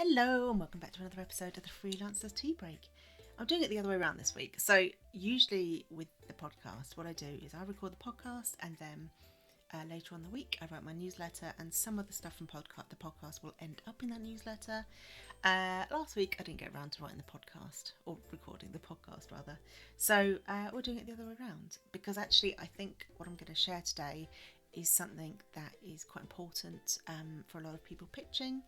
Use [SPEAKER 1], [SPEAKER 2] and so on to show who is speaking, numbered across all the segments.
[SPEAKER 1] Hello and welcome back to another episode of the Freelancers Tea Break. I'm doing it the other way around this week. So usually with the podcast, what I do is I record the podcast and then later on the week I write my newsletter, and some of the stuff from the podcast will end up in that newsletter. Last week I didn't get around to writing the podcast, or recording the podcast rather. So we're doing it the other way around, because actually I think what I'm going to share today is something that is quite important for a lot of people pitching.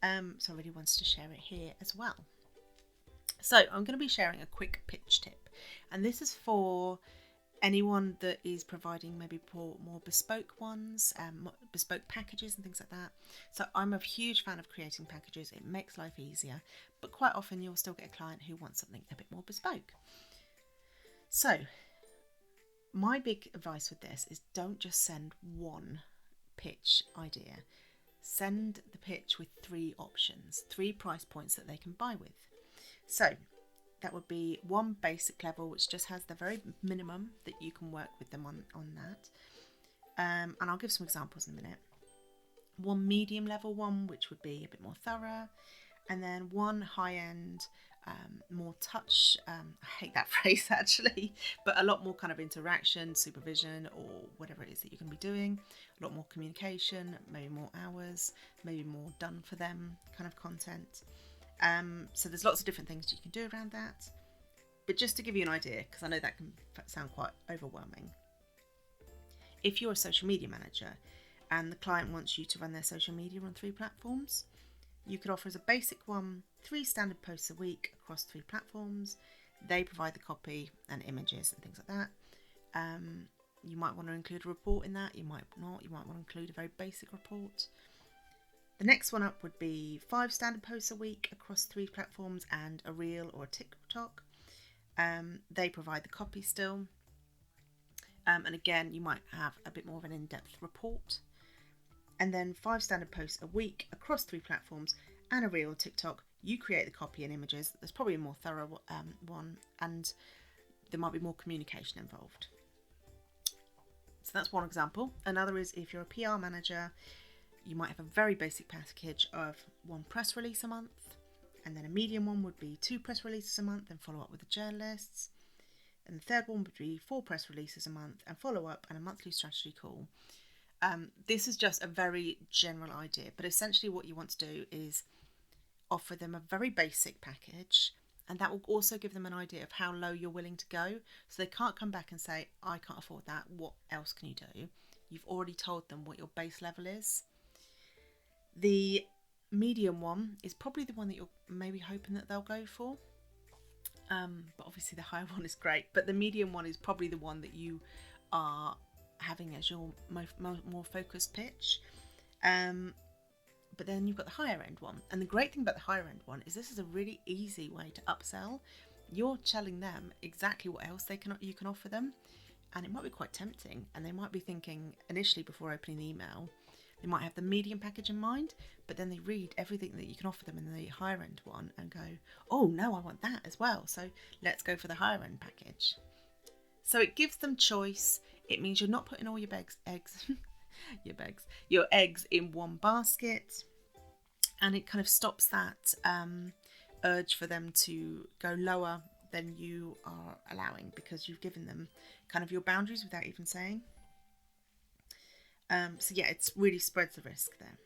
[SPEAKER 1] So I really wanted to share it here as well. So I'm going to be sharing a quick pitch tip, and this is for anyone that is providing maybe more bespoke ones, bespoke packages and things like that. So I'm a huge fan of creating packages. It makes life easier, but quite often you'll still get a client who wants something a bit more bespoke. So my big advice with this is don't just send one pitch idea. Send the pitch with 3 options, 3 price points that they can buy with. So that would be one basic level, which just has the very minimum that you can work with them on that. And I'll give some examples in a minute. One medium level one, which would be a bit more thorough. And then one high end, more touch, I hate that phrase actually, but a lot more kind of interaction, supervision, or whatever it is that you're going to be doing. A lot more communication, maybe more hours, maybe more done for them kind of content. So there's lots of different things you can do around that. But just to give you an idea, because I know that can sound quite overwhelming. If you're a social media manager and the client wants you to run their social media on 3 platforms, you could offer as a basic one 3 standard posts a week across 3 platforms. They provide the copy and images and things like that. You might want to include a report in that, you might not. You might want to include a very basic report. The next one up would be 5 standard posts a week across 3 platforms and a reel or a TikTok. They provide the copy still. And again, you might have a bit more of an in-depth report. And then 5 standard posts a week across 3 platforms and a reel or TikTok. You create the copy and images. There's probably a more thorough one, and there might be more communication involved. So that's one example. Another is if you're a PR manager, you might have a very basic package of 1 press release a month, and then a medium one would be 2 press releases a month and follow up with the journalists. And the third one would be 4 press releases a month and follow up and a monthly strategy call. This is just a very general idea, but essentially what you want to do is offer them a very basic package, and that will also give them an idea of how low you're willing to go, so they can't come back and say, I can't afford that, what else can you do? You've already told them what your base level is. The medium one is probably the one that you're maybe hoping that they'll go for, but obviously the higher one is great, but the medium one is probably the one that you are having as your more focused pitch. But then you've got the higher end one, and the great thing about the higher end one is this is a really easy way to upsell. You're telling them exactly what else you can offer them, and it might be quite tempting, and they might be thinking initially before opening the email, they might have the medium package in mind, but then they read everything that you can offer them in the higher end one and go, oh no, I want that as well, so let's go for the higher end package. So it gives them choice. It means you're not putting all your your eggs in one basket, and it kind of stops that urge for them to go lower than you are allowing, because you've given them kind of your boundaries without even saying. So yeah, it really spreads the risk there.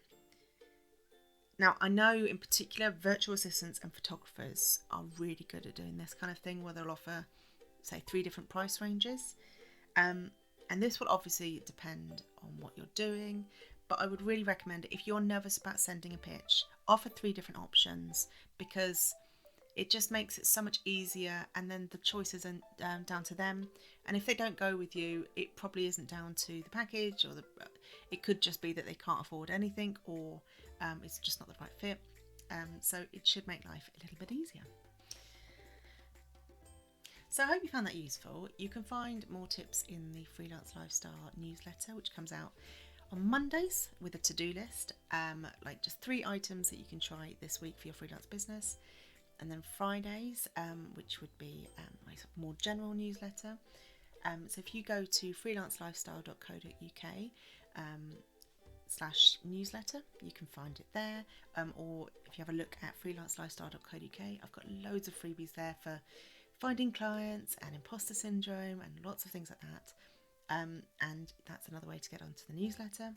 [SPEAKER 1] Now, I know in particular virtual assistants and photographers are really good at doing this kind of thing, where they'll offer, say, 3 different price ranges. And this will obviously depend on what you're doing, but I would really recommend it if you're nervous about sending a pitch, offer 3 different options, because it just makes it so much easier, and then the choice isn't down to them. And if they don't go with you, it probably isn't down to the package, or it could just be that they can't afford anything, or it's just not the right fit. So it should make life a little bit easier. So I hope you found that useful. You can find more tips in the Freelance Lifestyle newsletter, which comes out on Mondays with a to-do list, like just 3 items that you can try this week for your freelance business. And then Fridays, which would be my more general newsletter. So if you go to freelancelifestyle.co.uk, freelance.lifestyle.co.uk/newsletter. You can find it there. Or if you have a look at freelancelifestyle.co.uk, I've got loads of freebies there for finding clients and imposter syndrome and lots of things like that. And that's another way to get onto the newsletter.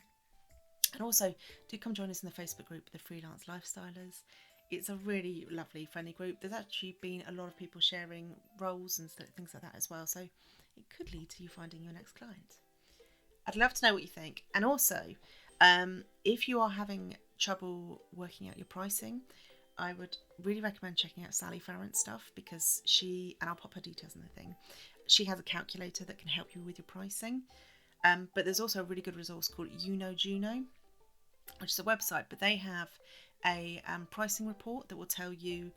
[SPEAKER 1] And also, do come join us in the Facebook group, the Freelance Lifestylers. It's a really lovely, friendly group. There's actually been a lot of people sharing roles and things like that as well. So it could lead to you finding your next client. I'd love to know what you think. And also, if you are having trouble working out your pricing, I would really recommend checking out Sally Farrant's stuff, because and I'll pop her details in the thing, she has a calculator that can help you with your pricing. But there's also a really good resource called Juno, which is a website, but they have a pricing report that will tell you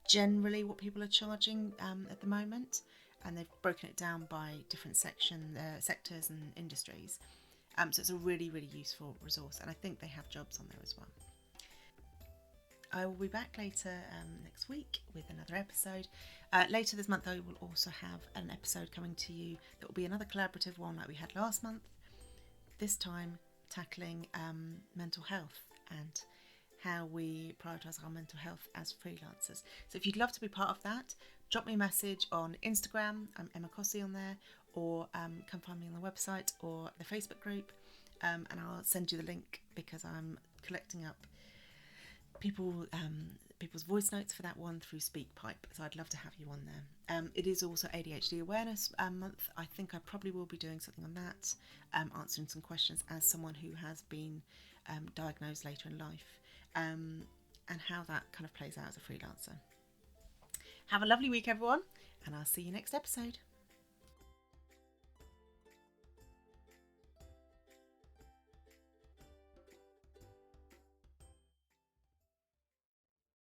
[SPEAKER 1] generally what people are charging at the moment, and they've broken it down by different sectors and industries. So it's a really, really useful resource, and I think they have jobs on there as well. I will be back later next week with another episode. Later this month, I will also have an episode coming to you that will be another collaborative one like we had last month, this time tackling mental health and how we prioritise our mental health as freelancers. So if you'd love to be part of that, drop me a message on Instagram. I'm Emma Cossey on there, or come find me on the website or the Facebook group, and I'll send you the link, because I'm collecting up people's voice notes for that one through SpeakPipe, so I'd love to have you on there. It is also ADHD Awareness Month. I think I probably will be doing something on that, answering some questions as someone who has been diagnosed later in life, and how that kind of plays out as a freelancer. Have a lovely week, everyone, and I'll see you next episode.